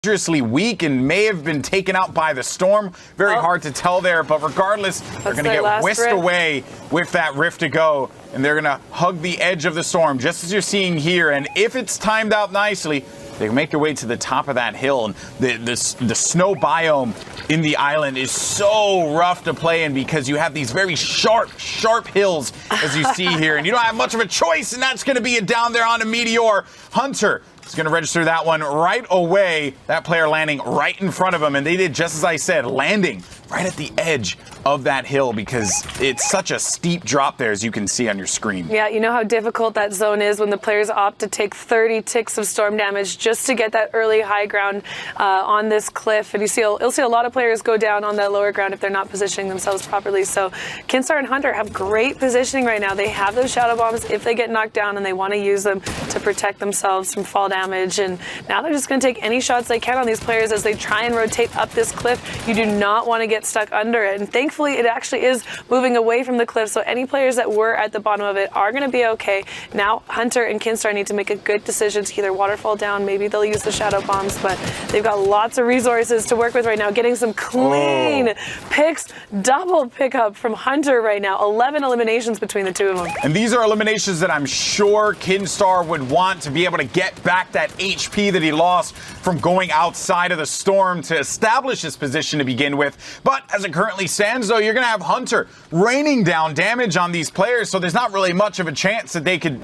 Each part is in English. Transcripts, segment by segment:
dangerously weak and may have been taken out by the storm. Very hard to tell there, but regardless, they're going to get whisked away with that rift to go, and they're going to hug the edge of the storm, just as you're seeing here. And if it's timed out nicely, they can make their way to the top of that hill. And the snow biome in the island is so rough to play in because you have these very sharp hills, as you see here. And you don't have much of a choice, and that's going to be it down there on a Meteor. Hunter is going to register that one right away. That player landing right in front of him. And they did just as I said, landing right at the edge of that hill because it's such a steep drop there, as you can see on your screen. Yeah, you know how difficult that zone is when the players opt to take 30 ticks of storm damage just to get that early high ground on this cliff. And you'll see a lot of players go down on that lower ground if they're not positioning themselves properly. So Kinstar and Hunter have great positioning right now. They have those shadow bombs if they get knocked down, and they want to use them to protect themselves from fall damage. And now they're just going to take any shots they can on these players as they try and rotate up this cliff. You do not want to get stuck under it. And thankfully, it actually is moving away from the cliff, so any players that were at the bottom of it are going to be okay. Now, Hunter and Kinstar need to make a good decision to either waterfall down, maybe they'll use the shadow bombs, but they've got lots of resources to work with right now. Getting some clean picks, double pickup from Hunter right now. 11 eliminations between the two of them. And these are eliminations that I'm sure Kinstar would want to be able to get back that HP that he lost from going outside of the storm to establish his position to begin with. But as it currently stands, though, you're going to have Hunter raining down damage on these players, so there's not really much of a chance that they could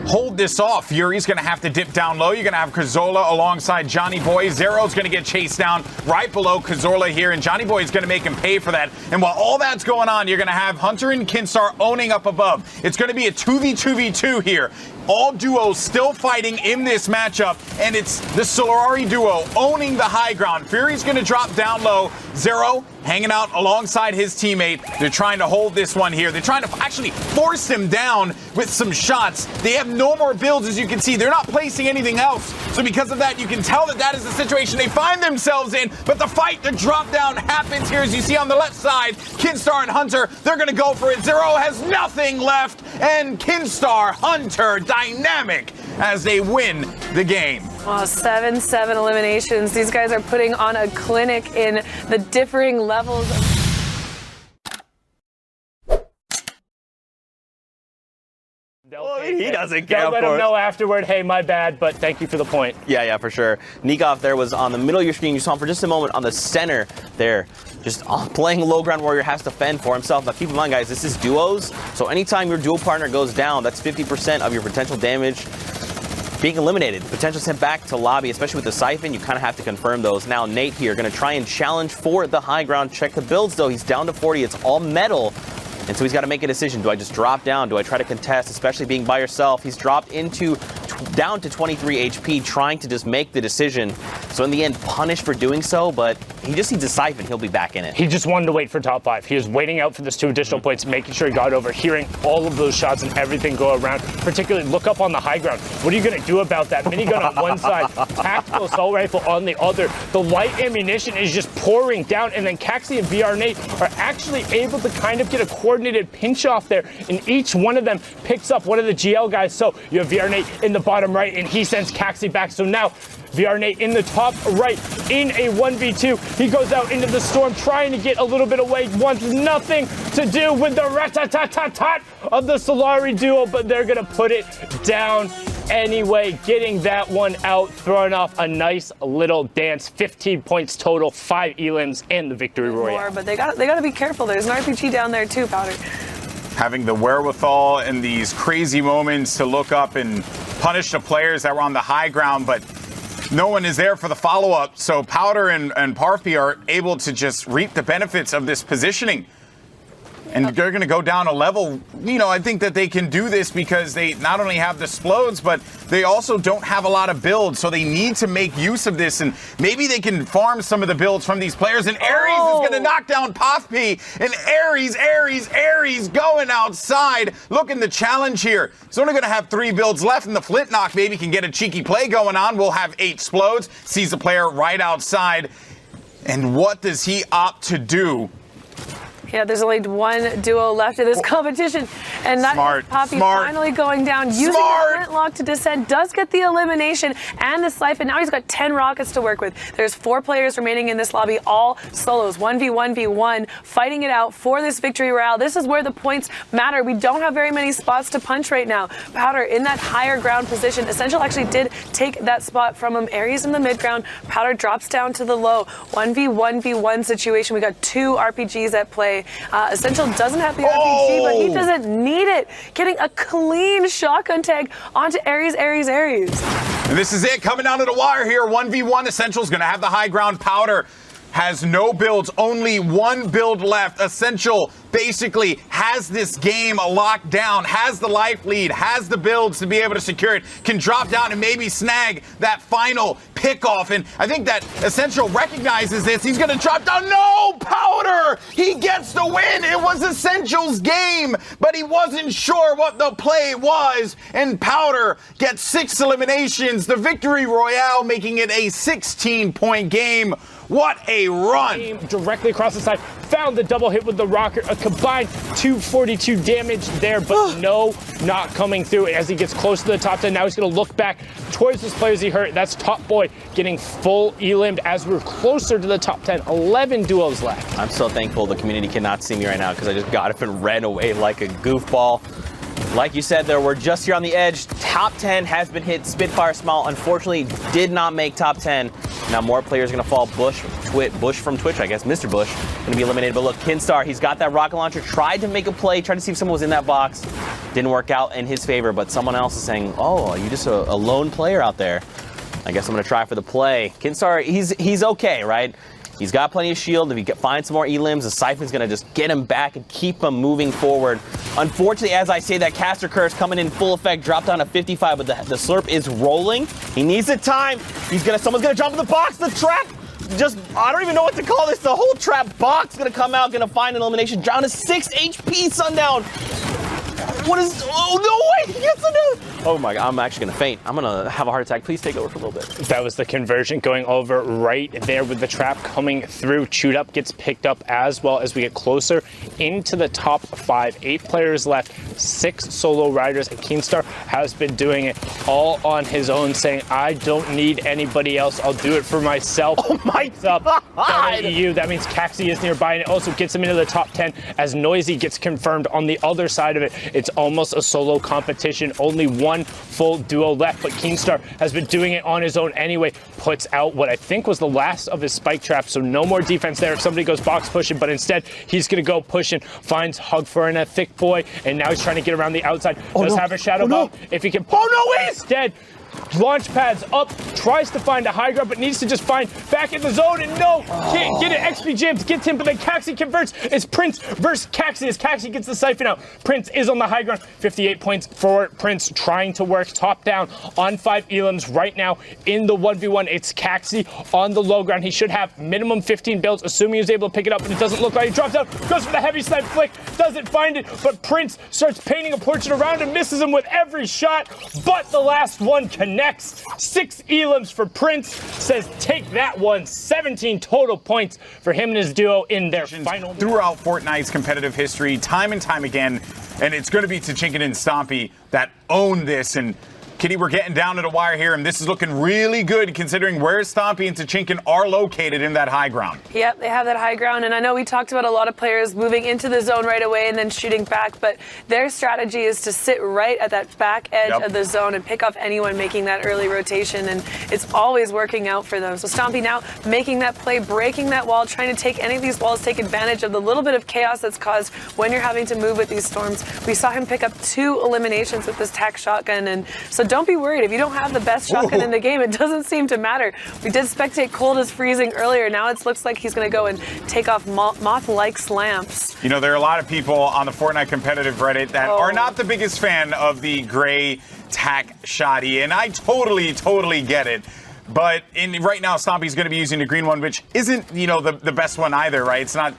hold this off. Fury's going to have to dip down low. You're going to have Kazola alongside Johnny Boy. Zero's going to get chased down right below Kazola here, and Johnny Boy is going to make him pay for that. And while all that's going on, you're going to have Hunter and Kinstar owning up above. It's going to be a 2v2v2 here. All duos still fighting in this matchup, and it's the Solari duo owning the high ground. Fury's going to drop down low. Zero hanging out alongside his teammate. They're trying to hold this one here. They're trying to actually force him down with some shots. They have no more builds, as you can see. They're not placing anything else. So because of that, you can tell that that is the situation they find themselves in. But the fight, the drop down happens here, as you see on the left side. Kinstar and Hunter, they're going to go for it. Zero has nothing left. And Kinstar, Hunter, dynamic as they win the game. Wow, 7-7 eliminations. These guys are putting on a clinic in the differing levels. He doesn't care. They'll let him know afterward, hey, my bad, but thank you for the point. Yeah, for sure. Nikov there was on the middle of your screen. You saw him for just a moment on the center there. Just playing low ground warrior, has to fend for himself. Now keep in mind, guys, this is duos. So anytime your duo partner goes down, that's 50% of your potential damage being eliminated. Potential sent back to lobby, especially with the Siphon. You kind of have to confirm those. Now Nate here going to try and challenge for the high ground. Check the builds, though. He's down to 40. It's all metal. And so he's got to make a decision. Do I just drop down? Do I try to contest, especially being by yourself? He's dropped down to 23 HP, trying to just make the decision. So in the end, punished for doing so, but he just needs a Siphon. He'll be back in it. He just wanted to wait for top 5. He was waiting out for this 2 additional points, making sure he got over, hearing all of those shots and everything go around. Particularly, look up on the high ground. What are you going to do about that? Minigun on one side, tactical assault rifle on the other. The light ammunition is just pouring down, and then Caxi and VR Nate are actually able to kind of get a coordinated pinch off there, and each one of them picks up one of the GL guys. So you have VR Nate in the bottom right, and he sends Caxi back. So now VR Nate in the top right in a 1v2. He goes out into the storm trying to get a little bit away. Wants nothing to do with the rat-tat-tat-tat of the Solari duo, but they're going to put it down anyway, getting that one out, throwing off a nice little dance. 15 points total, 5 elims, and the victory royale. But they got to be careful. There's an RPG down there too, Powder. Having the wherewithal in these crazy moments to look up and punish the players that were on the high ground, but no one is there for the follow-up. So Powder and Parfy are able to just reap the benefits of this positioning. And they're going to go down a level. You know, I think that they can do this because they not only have the explodes, but they also don't have a lot of builds. So they need to make use of this. And maybe they can farm some of the builds from these players. And Ares is going to knock down Pothp. And Ares going outside. Looking to challenge here. He's only going to have 3 builds left. And the Flintknock maybe can get a cheeky play going on. We'll have 8 explodes. Sees the player right outside. And what does he opt to do? Yeah, there's only one duo left in this competition, and that is Poppy finally going down, using the flintlock to descend, does get the elimination and the siphon. Now he's got 10 rockets to work with. There's 4 players remaining in this lobby, all solos, 1v1v1, fighting it out for this victory royale. This is where the points matter. We don't have very many spots to punch right now. Powder in that higher ground position. Essential actually did take that spot from him. Aries in the mid ground. Powder drops down to the low. 1v1v1 situation. We got 2 RPGs at play. Essential doesn't have the RPG, but he doesn't need it. Getting a clean shotgun tag onto Aries. And this is it, coming down to the wire here. 1v1, Essential's gonna have the high ground. Powder has no builds, only one build left. Essential basically has this game locked down, has the life lead, has the builds to be able to secure it, can drop down and maybe snag that final pickoff. And I think that Essential recognizes this. He's going to drop down. No, Powder! He gets the win. It was Essential's game, but he wasn't sure what the play was. And Powder gets 6 eliminations, the victory royale, making it a 16-point game. What a run! Directly across the side, found the double hit with the rocket, a combined 242 damage there, but no, not coming through as he gets close to the top 10. Now he's going to look back towards those players he hurt. That's Top Boy getting full elimed as we're closer to the top 10. 11 duos left. I'm so thankful the community cannot see me right now because I just got up and ran away like a goofball. Like you said, there we're just here on the edge. Top 10 has been hit. Spitfire Small, unfortunately, did not make top 10. Now more players are going to fall. Bush from Twitch, I guess. Mr. Bush going to be eliminated. But look, Kinstar, he's got that rocket launcher. Tried to make a play. Tried to see if someone was in that box. Didn't work out in his favor. But someone else is saying, oh, are you just a lone player out there? I guess I'm going to try for the play. Kinstar, he's okay, right? He's got plenty of shield. If he finds some more elims, the Siphon's going to just get him back and keep him moving forward. Unfortunately, as I say, that caster curse coming in full effect, dropped down to 55, but the slurp is rolling. He needs the time. Someone's going to jump in the box. The trap, I don't even know what to call this. The whole trap box going to come out, going to find an elimination. Down to 6 HP, Sundown. Oh, no way, he gets another. Oh my God, I'm actually gonna faint. I'm gonna have a heart attack. Please take over for a little bit. That was the conversion going over right there with the trap coming through. Chewed Up gets picked up as well as we get closer into the top 5. 8 players left, 6 solo riders, and Keemstar has been doing it all on his own, saying, I don't need anybody else. I'll do it for myself. Oh my God. EU. That means Caxi is nearby, and it also gets him into the top 10 as Noisy gets confirmed on the other side of it. It's almost a solo competition. Only one full duo left, but Keemstar has been doing it on his own anyway. Puts out what I think was the last of his spike traps, so no more defense there if somebody goes box pushing, but instead he's going to go pushing, finds Hugfur and a Thick Boy, and now he's trying to get around the outside. Does have a Shadow Bomb. If he can pop instead. Launch pads up, tries to find a high ground, but needs to just find back in the zone, and no, can't get it. XP Jams gets him, but then Caxi converts. It's Prince versus Caxi as Caxi gets the siphon out. Prince is on the high ground. 58 points for Prince, trying to work top down on 5 elims right now in the 1v1. It's Caxi on the low ground. He should have minimum 15 builds, assuming he's able to pick it up, but it doesn't look like he drops out. Goes for the heavy snipe flick, doesn't find it, but Prince starts painting a portrait around him, misses him with every shot, but the last one connects. 6 elims for Prince, says take that one. 17 total points for him and his duo in their final. Throughout Fortnite's competitive history, time and time again, and it's going to be Tachinkin and Stompy that own this. And Kitty, we're getting down to the wire here, and this is looking really good considering where Stompy and Tachinkin are located in that high ground. Yep, they have that high ground, and I know we talked about a lot of players moving into the zone right away and then shooting back, but their strategy is to sit right at that back edge of the zone and pick off anyone making that early rotation, and it's always working out for them. So Stompy now making that play, breaking that wall, trying to take any of these walls, take advantage of the little bit of chaos that's caused when you're having to move with these storms. We saw him pick up 2 eliminations with this tac shotgun, and so don't be worried. If you don't have the best shotgun in the game, it doesn't seem to matter. We did spectate Cold as Freezing earlier. Now it looks like he's going to go and take off moth-like slamps. You know, there are a lot of people on the Fortnite competitive Reddit that are not the biggest fan of the gray tac shotty, and I totally get it. But right now, Stompy's going to be using the green one, which isn't, the best one either, right? It's not,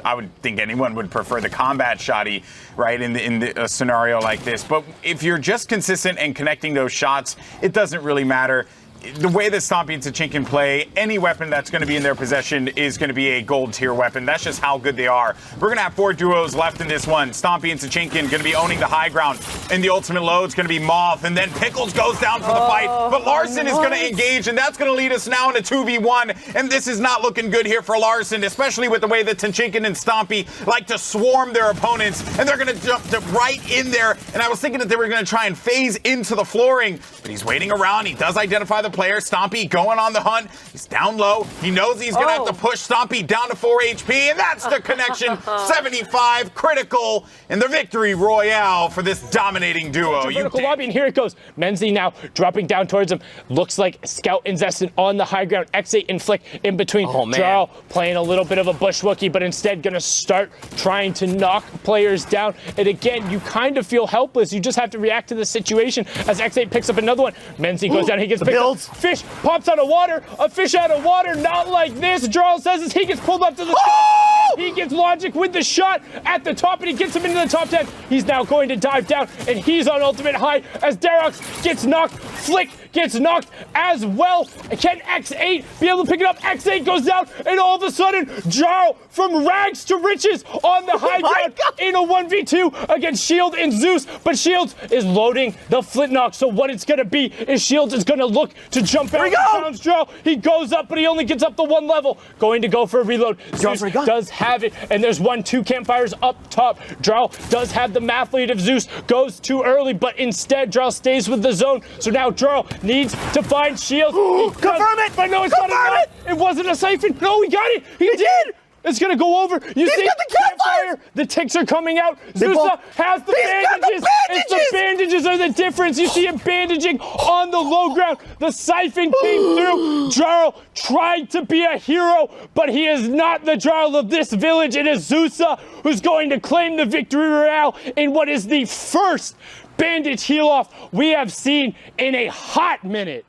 I would think anyone would prefer the combat shotty, right, in a scenario like this. But if you're just consistent and connecting those shots, it doesn't really matter. the way that Stompy and Tachinkin play, any weapon that's going to be in their possession is going to be a gold tier weapon. That's just how good they are. We're going to have 4 duos left in this one. Stompy and Tachinkin going to be owning the high ground. And the ultimate load's going to be Moth. And then Pickles goes down for the fight. But Larson is going to engage, and that's going to lead us now into 2v1. And this is not looking good here for Larson, especially with the way that Tachinkin and Stompy like to swarm their opponents. And they're going to jump right in there. And I was thinking that they were going to try and phase into the flooring. But he's waiting around. He does identify the player. Stompy going on the hunt. He's down low. He knows he's going to have to push Stompy down to 4 HP. And that's the connection. 75 critical and the victory royale for this dominating duo. Vertical lobby, and here it goes. Menzie now dropping down towards him. Looks like Scout and Zestin on the high ground. X8 and Flick in between. Jarl playing a little bit of a bushwookie, but instead going to start trying to knock players down. And again, you kind of feel helpless. You just have to react to the situation as X8 picks up another one. Menzie goes down. He gets picked up. Fish pops out of water. A fish out of water. Not like this. Jarl says as he gets pulled up to the top. He gets Logic with the shot at the top, and he gets him into the top 10. He's now going to dive down, and he's on ultimate high as Darox gets knocked. Flick gets knocked as well. Can X8 be able to pick it up? X8 goes down, and all of a sudden, Jarl from rags to riches on the high ground in a 1v2 against Shield and Zeus. But Shields is loading the Flint Knock, so what it's going to be is Shields is going to look to jump out of Jarl. He goes up, but he only gets up to 1 level. Going to go for a reload. Zeus does have it, and there's 2 campfires up top. Jarl does have the math lead if Zeus goes too early, but instead Jarl stays with the zone. So now Jarl needs to find Shields. Confirm it! But no, it's not enough. It wasn't a siphon. No, he got it. He did. It's going to go over. You see got the campfire. The ticks are coming out. Zusa has the bandages. It's the bandages are the difference. You see him bandaging on the low ground. The siphon came through. Jarl tried to be a hero, but he is not the Jarl of this village. It is Zusa who's going to claim the victory royale in what is the first bandage heal off we have seen in a hot minute.